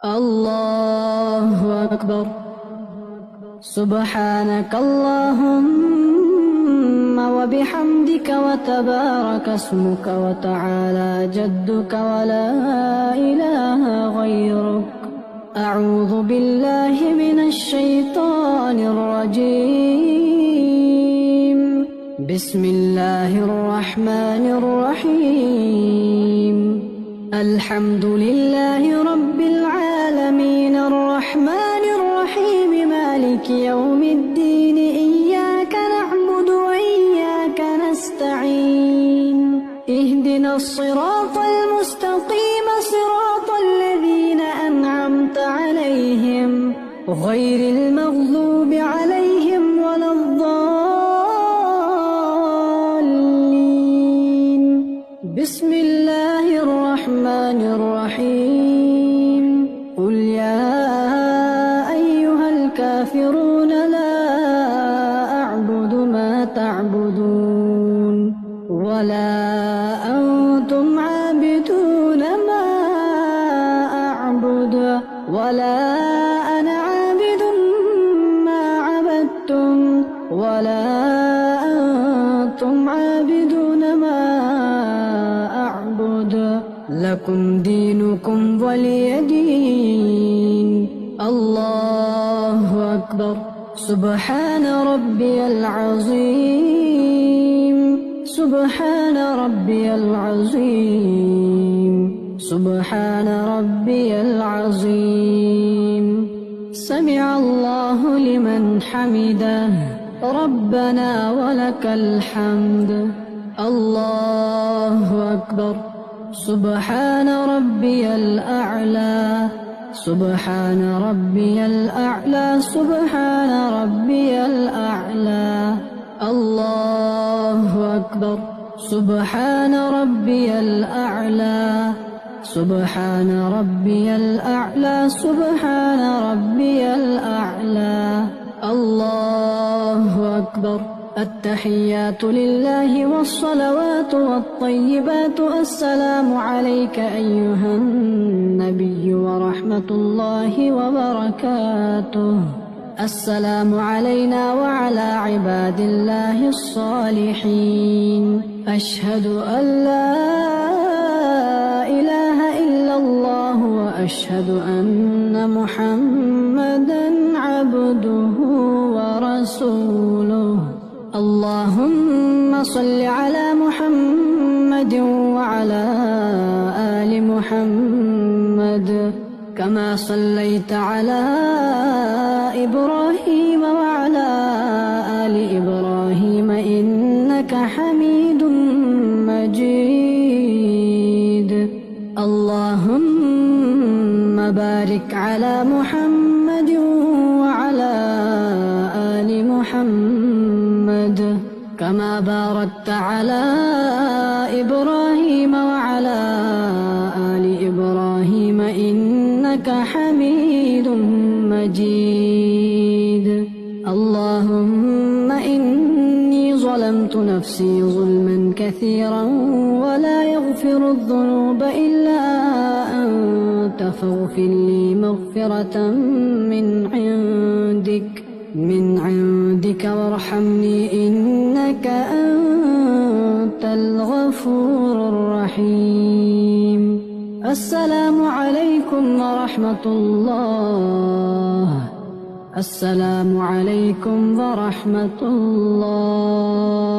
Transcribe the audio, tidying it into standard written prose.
الله أكبر. سبحانك اللهم وبحمدك وتبارك اسمك وتعالى جدك ولا إله غيرك. أعوذ بالله من الشيطان الرجيم. بسم الله الرحمن الرحيم. الحمد لله رب العالمين الرحمن الرحيم مالك يوم الدين. إياك نعبد وإياك نستعين. اهدنا الصراط المستقيم صراط الذين أنعمت عليهم غير المغضوب عليهم ولا الضالين. بسم الله الرحمن الرحيم. قل يا أيها الكافرون لا أعبد ما تعبدون ولا أنتم عابدون ما أعبد ولا أنا عابد ما عبدتم ولا أنتم عابدون ما أعبد. لكم دينكم ولي دين. الله أكبر. سبحان ربي العظيم. سبحان ربي العظيم. سبحان ربي العظيم. سمع الله لمن حمده. ربنا ولك الحمد. الله أكبر. سبحان ربي الأعلى. سبحان ربي الأعلى. سبحان ربي الأعلى. الله أكبر. سبحان ربي الأعلى. سبحان ربي الأعلى. سبحان ربي الأعلى. الله أكبر. التحيات لله والصلوات والطيبات. السلام عليك أيها النبي ورحمة الله وبركاته. السلام علينا وعلى عباد الله الصالحين. أشهد أن لا إله إلا الله وأشهد أن محمدا عبده ورسوله. اللهم صل على محمد وعلى آل محمد كما صليت على إبراهيم وعلى آل إبراهيم إنك حميد مجيد. اللهم بارك على محمد وعلى آل محمد كما باركت على إبراهيم وعلى آل إبراهيم إنك حميد مجيد. اللهم إني ظلمت نفسي ظلما كثيرا ولا يغفر الذنوب إلا أنت فاغفر لي مغفرة من عندك وارحمني إنك أنت الغفور الرحيم. السلام عليكم ورحمة الله. السلام عليكم ورحمة الله.